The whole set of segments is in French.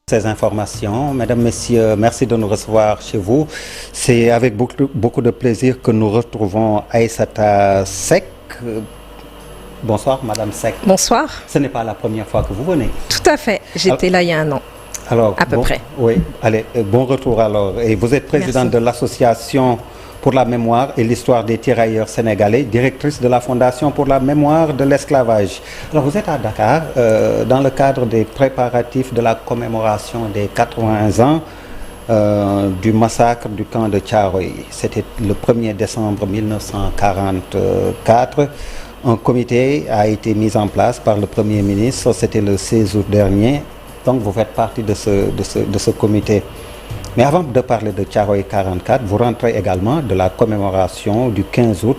Ces informations. Mesdames, Messieurs, merci de nous recevoir chez vous. C'est avec beaucoup de plaisir que nous retrouvons Aïssata Seck. Bonsoir, Madame Seck. Bonsoir. Ce n'est pas la première fois que vous venez. Tout à fait. J'étais là il y a un an. Alors, à peu près. Oui, allez, bon retour alors. Et vous êtes présidente de l'association pour la mémoire et l'histoire des tirailleurs sénégalais, directrice de la Fondation pour la mémoire de l'esclavage. Alors vous êtes à Dakar dans le cadre des préparatifs de la commémoration des 80 ans du massacre du camp de Thiaroye. C'était le 1er décembre 1944. Un comité a été mis en place par le Premier ministre, c'était le 16 août dernier. Donc vous faites partie de ce comité. Mais avant de parler de Thiaroye 44, vous rentrez également de la commémoration du 15 août,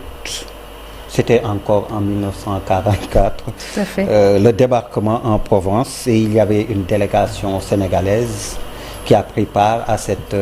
c'était encore en 1944, tout à fait. Le débarquement en Provence, et il y avait une délégation sénégalaise qui a pris part à cette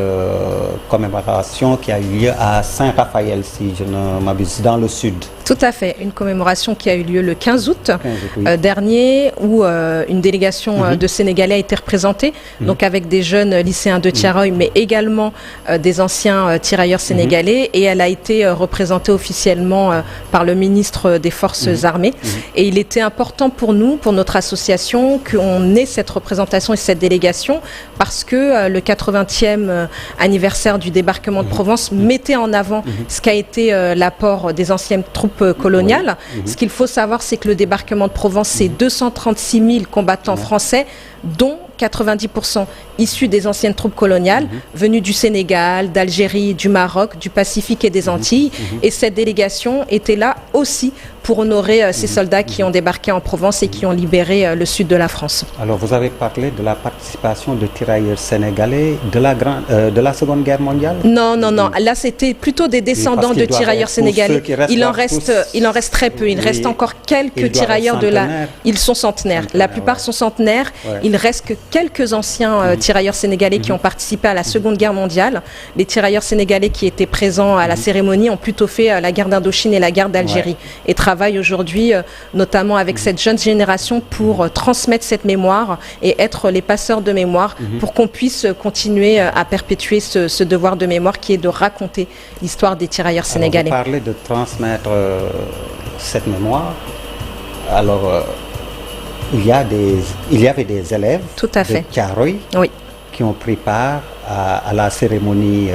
commémoration qui a eu lieu à Saint-Raphaël, si je ne m'abuse, dans le sud. Tout à fait, une commémoration qui a eu lieu le 15 août, oui. Dernier, où une délégation de Sénégalais a été représentée, donc avec des jeunes lycéens de Thiaroye, mais également des anciens tirailleurs sénégalais, et elle a été représentée officiellement par le ministre des Forces armées. Et il était important pour nous, pour notre association, qu'on ait cette représentation et cette délégation, parce que le 80e anniversaire du débarquement de Provence mettait en avant ce qu'a été l'apport des anciennes troupes coloniales. Ce qu'il faut savoir, c'est que le débarquement de Provence, c'est 236 000 combattants français, dont 90% issus des anciennes troupes coloniales, venus du Sénégal, d'Algérie, du Maroc, du Pacifique et des Antilles. Et cette délégation était là aussi pour honorer ces soldats qui ont débarqué en Provence et qui ont libéré le sud de la France. Alors vous avez parlé de la participation de tirailleurs sénégalais de la Seconde Guerre mondiale? Non, non, non. Là, c'était plutôt des descendants de tirailleurs sénégalais. Il en reste très peu. Il reste encore quelques tirailleurs de la... Ils sont centenaires. La plupart sont centenaires. Il reste que quelques anciens tirailleurs sénégalais qui ont participé à la Seconde Guerre mondiale. Les tirailleurs sénégalais qui étaient présents à la cérémonie ont plutôt fait la guerre d'Indochine et la guerre d'Algérie et travaillent aujourd'hui notamment avec cette jeune génération pour transmettre cette mémoire et être les passeurs de mémoire pour qu'on puisse continuer à perpétuer ce devoir de mémoire qui est de raconter l'histoire des tirailleurs sénégalais. Alors, vous parlez de transmettre cette mémoire. Alors, il y avait des élèves de Thiaroye qui ont pris part à la cérémonie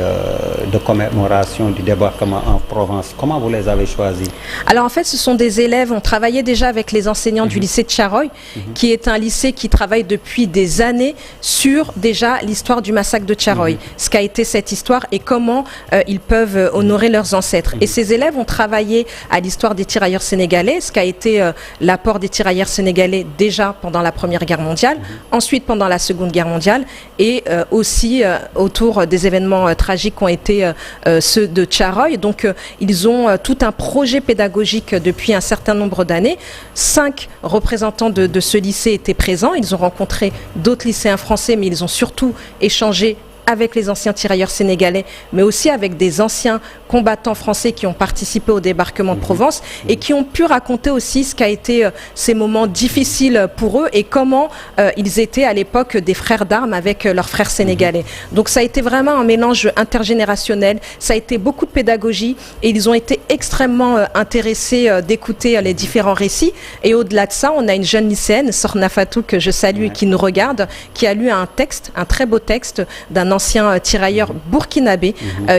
de commémoration du débarquement en Provence. Comment vous les avez choisis? Alors en fait, ce sont des élèves, on travaillait déjà avec les enseignants du lycée de Thiaroye, qui est un lycée qui travaille depuis des années sur déjà l'histoire du massacre de Thiaroye, ce qu'a été cette histoire et comment ils peuvent honorer leurs ancêtres. Et ces élèves ont travaillé à l'histoire des tirailleurs sénégalais, ce qu'a été l'apport des tirailleurs sénégalais déjà pendant la Première Guerre mondiale, ensuite pendant la Seconde Guerre mondiale et aussi autour des événements tragiques qui ont été ceux de Thiaroye. Donc ils ont tout un projet pédagogique depuis un certain nombre d'années. 5 représentants de ce lycée étaient présents. Ils ont rencontré d'autres lycéens français, mais ils ont surtout échangé avec les anciens tirailleurs sénégalais, mais aussi avec des anciens combattants français qui ont participé au débarquement de Provence et qui ont pu raconter aussi ce qu'a été ces moments difficiles pour eux et comment ils étaient à l'époque des frères d'armes avec leurs frères sénégalais. Donc ça a été vraiment un mélange intergénérationnel, ça a été beaucoup de pédagogie et ils ont été extrêmement intéressés d'écouter les différents récits. Et au-delà de ça, on a une jeune lycéenne, Sorna Fatou, que je salue et qui nous regarde, qui a lu un texte, un très beau texte d'un ancien tirailleur burkinabé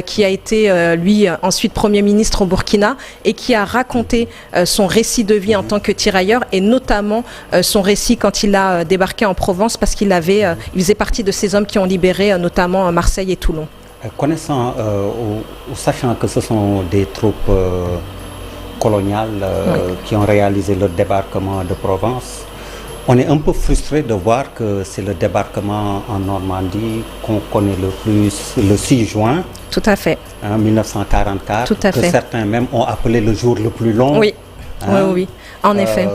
qui a été lui ensuite Premier ministre au Burkina et qui a raconté son récit de vie en tant que tirailleur et notamment son récit quand il a débarqué en Provence parce qu'il faisait partie de ces hommes qui ont libéré notamment Marseille et Toulon. Connaissant ou sachant que ce sont des troupes coloniales qui ont réalisé le débarquement de Provence, on est un peu frustré de voir que c'est le débarquement en Normandie qu'on connaît le plus, le 6 juin. Tout à fait. 1944. Tout à fait. Que certains même ont appelé le jour le plus long. Oui, oui, en effet.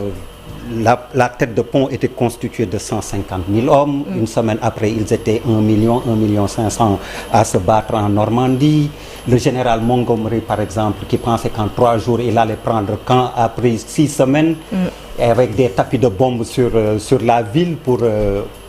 la tête de pont était constituée de 150 000 hommes. Une semaine après, ils étaient 1 million 500 à se battre en Normandie. Le général Montgomery, par exemple, qui pensait qu'en 3 jours, il allait prendre Caen, a pris 6 semaines avec des tapis de bombes sur la ville pour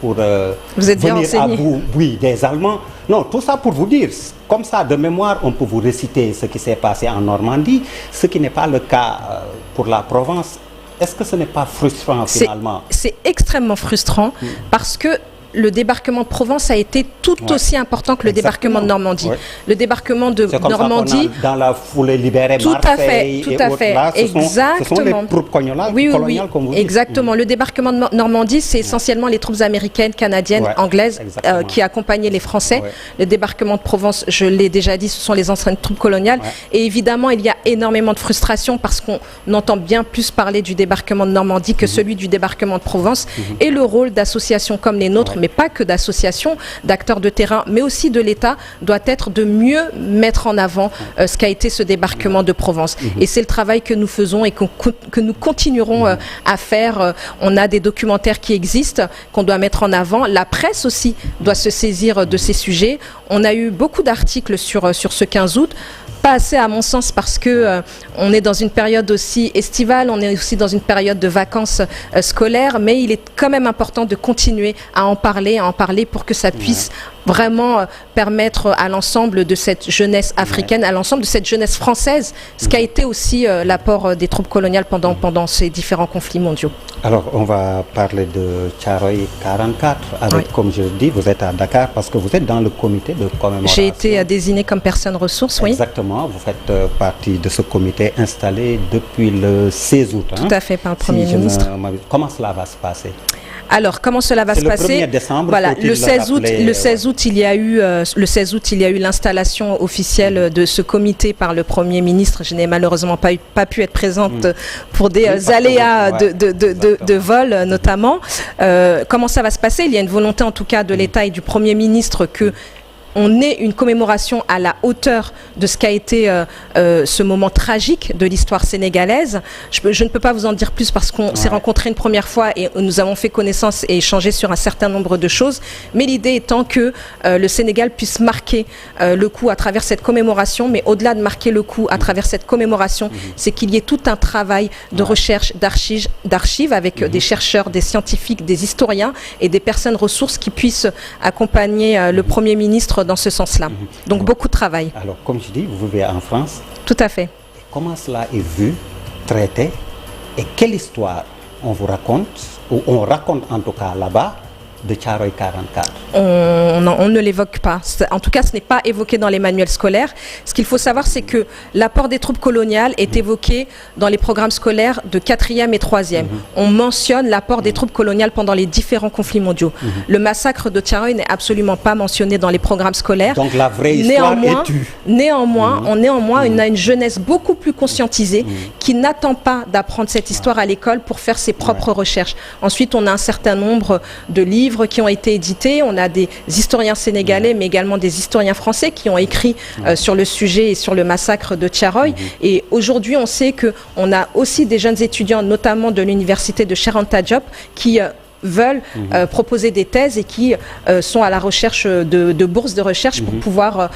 vous êtes bien venir à bout des Allemands. Non, tout ça pour vous dire, comme ça, de mémoire, on peut vous réciter ce qui s'est passé en Normandie, ce qui n'est pas le cas pour la Provence. Est-ce que ce n'est pas frustrant finalement? C'est extrêmement frustrant parce que le débarquement de Provence a été tout aussi important que le débarquement de Normandie. Oui. Le débarquement de Normandie, dans la foulée libérée, Marseille, tout à fait, là, exactement. Ce sont les troupes coloniales, comme vous dites. Exactement. Le débarquement de Normandie, c'est essentiellement les troupes américaines, canadiennes, anglaises qui accompagnaient les Français. Ouais. Le débarquement de Provence, je l'ai déjà dit, ce sont les anciennes troupes coloniales. Ouais. Et évidemment, il y a énormément de frustration parce qu'on entend bien plus parler du débarquement de Normandie que celui du débarquement de Provence. Et le rôle d'associations comme les nôtres, mais pas que d'associations, d'acteurs de terrain, mais aussi de l'État, doit être de mieux mettre en avant ce qu'a été ce débarquement de Provence. Et c'est le travail que nous faisons et que nous continuerons à faire. On a des documentaires qui existent, qu'on doit mettre en avant. La presse aussi doit se saisir de ces sujets. On a eu beaucoup d'articles sur ce 15 août. Pas assez à mon sens parce que on est dans une période aussi estivale, on est aussi dans une période de vacances scolaires, mais il est quand même important de continuer à en parler pour que ça puisse vraiment permettre à l'ensemble de cette jeunesse africaine, à l'ensemble de cette jeunesse française, ce qu'a été aussi l'apport des troupes coloniales pendant ces différents conflits mondiaux. Alors, on va parler de Thiaroye 44, avec, comme je dis, vous êtes à Dakar parce que vous êtes dans le comité de commémoration. J'ai été désignée comme personne ressource, oui. Exactement, vous faites partie de ce comité installé depuis le 16 août. Tout à fait, par le Premier ministre. Comment cela va se passer? Alors, comment cela va se passer? Le 1er décembre, voilà, le 16 août, il y a eu l'installation officielle de ce comité par le Premier ministre. Je n'ai malheureusement pas pu être présente pour des aléas de vol, notamment. Comment ça va se passer? Il y a une volonté, en tout cas, de l'État et du Premier ministre que on ait une commémoration à la hauteur de ce qu'a été ce moment tragique de l'histoire sénégalaise. Je ne peux pas vous en dire plus parce qu'on s'est rencontrés une première fois et nous avons fait connaissance et échangé sur un certain nombre de choses. Mais l'idée étant que le Sénégal puisse marquer le coup à travers cette commémoration. Mais au-delà de marquer le coup à travers cette commémoration, c'est qu'il y ait tout un travail de recherche, d'archives avec des chercheurs, des scientifiques, des historiens et des personnes ressources qui puissent accompagner le Premier ministre dans ce sens-là. Donc beaucoup de travail. Alors, comme je dis, vous vivez en France. Tout à fait. Comment cela est vu, traité, et quelle histoire on vous raconte, ou on raconte en tout cas là-bas, de Thiaroye 44? On ne l'évoque pas. En tout cas, ce n'est pas évoqué dans les manuels scolaires. Ce qu'il faut savoir, c'est que l'apport des troupes coloniales est évoqué dans les programmes scolaires de 4e et 3e. On mentionne l'apport des troupes coloniales pendant les différents conflits mondiaux. Le massacre de Thiaroye n'est absolument pas mentionné dans les programmes scolaires. Donc la vraie histoire est tue. Néanmoins, on a une jeunesse beaucoup plus conscientisée qui n'attend pas d'apprendre cette histoire à l'école pour faire ses propres recherches. Ensuite, on a un certain nombre de livres qui ont été édités. On a des historiens sénégalais, mais également des historiens français qui ont écrit sur le sujet et sur le massacre de Thiaroye. Et aujourd'hui, on sait qu'on a aussi des jeunes étudiants, notamment de l'université de Cheikh Anta Diop, qui veulent proposer des thèses et qui sont à la recherche de bourses de recherche pour pouvoir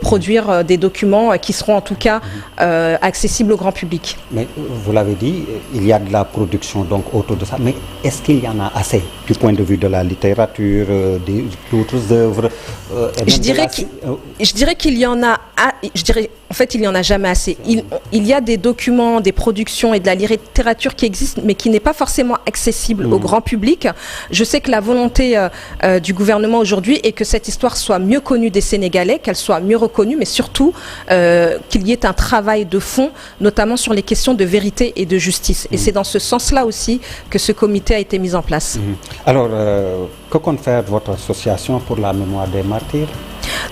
produire des documents qui seront en tout cas accessibles au grand public. Mais vous l'avez dit, il y a de la production donc autour de ça, mais est-ce qu'il y en a assez du point de vue de la littérature, d'autres œuvres? Je dirais qu'il y en a, en fait, il n'y en a jamais assez. Il y a des documents, des productions et de la littérature qui existent, mais qui n'est pas forcément accessible au grand public. Je sais que la volonté du gouvernement aujourd'hui est que cette histoire soit mieux connue des Sénégalais, qu'elle soit mieux reconnue, mais surtout qu'il y ait un travail de fond, notamment sur les questions de vérité et de justice. Et c'est dans ce sens-là aussi que ce comité a été mis en place. Alors, que compte faire votre association pour la mémoire des martyrs?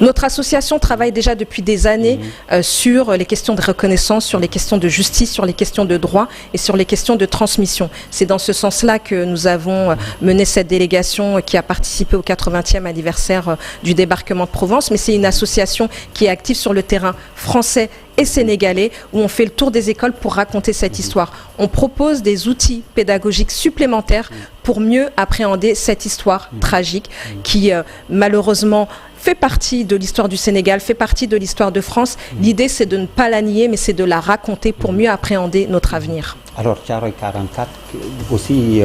Notre association travaille déjà depuis des années sur les questions de reconnaissance, sur les questions de justice, sur les questions de droit et sur les questions de transmission. C'est dans ce sens-là que nous avons mené cette délégation qui a participé au 80e anniversaire du débarquement de Provence, mais c'est une association qui est active sur le terrain français et sénégalais, où on fait le tour des écoles pour raconter cette histoire. On propose des outils pédagogiques supplémentaires pour mieux appréhender cette histoire tragique qui, malheureusement, fait partie de l'histoire du Sénégal, fait partie de l'histoire de France. L'idée, c'est de ne pas la nier, mais c'est de la raconter pour mieux appréhender notre avenir. Alors, Thiaroye 44, aussi,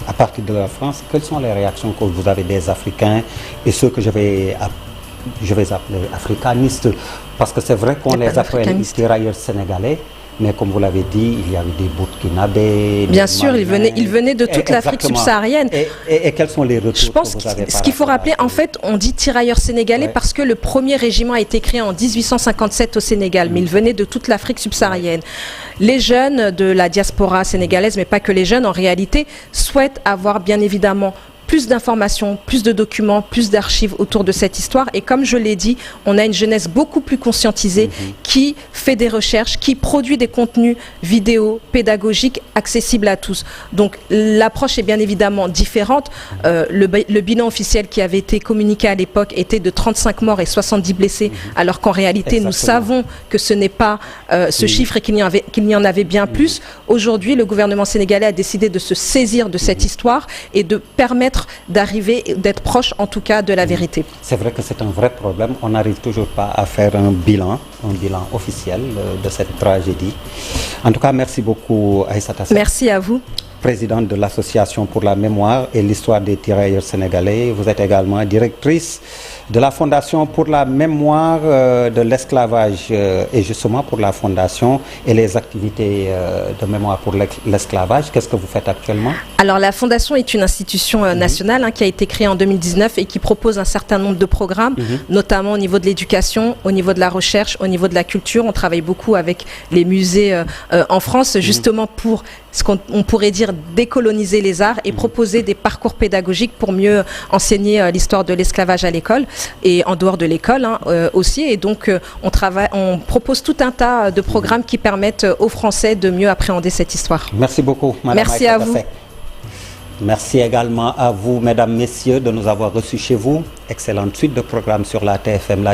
à partir de la France, quelles sont les réactions que vous avez des Africains et ceux que je vais appeler africanistes, parce que c'est vrai qu'on les appelle les tirailleurs sénégalais, mais comme vous l'avez dit, il y avait des Burkinabés. Bien sûr, ils venaient de toute l'Afrique subsaharienne. Et quels sont les retours? Je pense que ce qu'il faut rappeler, en fait, on dit tirailleurs sénégalais parce que le premier régiment a été créé en 1857 au Sénégal, mais ils venaient de toute l'Afrique subsaharienne. Les jeunes de la diaspora sénégalaise, mais pas que les jeunes, en réalité, souhaitent avoir bien évidemment plus d'informations, plus de documents, plus d'archives autour de cette histoire. Et comme je l'ai dit, on a une jeunesse beaucoup plus conscientisée qui fait des recherches, qui produit des contenus vidéo, pédagogiques, accessibles à tous. Donc l'approche est bien évidemment différente. Le bilan officiel qui avait été communiqué à l'époque était de 35 morts et 70 blessés, alors qu'en réalité, nous savons que ce n'est pas ce chiffre et qu'il y en avait bien plus. Aujourd'hui, le gouvernement sénégalais a décidé de se saisir de cette histoire et de permettre d'arriver, d'être proche en tout cas de la vérité. C'est vrai que c'est un vrai problème. On n'arrive toujours pas à faire un bilan officiel de cette tragédie. En tout cas, merci beaucoup Aïssata Seck. Merci à vous. Présidente de l'Association pour la mémoire et l'histoire des tirailleurs sénégalais. Vous êtes également directrice de la Fondation pour la mémoire de l'esclavage et justement pour la Fondation et les activités de mémoire pour l'esclavage. Qu'est-ce que vous faites actuellement? Alors la Fondation est une institution nationale qui a été créée en 2019 et qui propose un certain nombre de programmes, notamment au niveau de l'éducation, au niveau de la recherche, au niveau de la culture. On travaille beaucoup avec les musées en France justement pour ce qu'on pourrait dire décoloniser les arts et proposer des parcours pédagogiques pour mieux enseigner l'histoire de l'esclavage à l'école et en dehors de l'école aussi. Et donc on propose tout un tas de programmes qui permettent aux Français de mieux appréhender cette histoire. Merci beaucoup, Madame. Merci à vous. Merci également à vous, Mesdames, Messieurs, de nous avoir reçus chez vous. Excellente suite de programmes sur la TFM.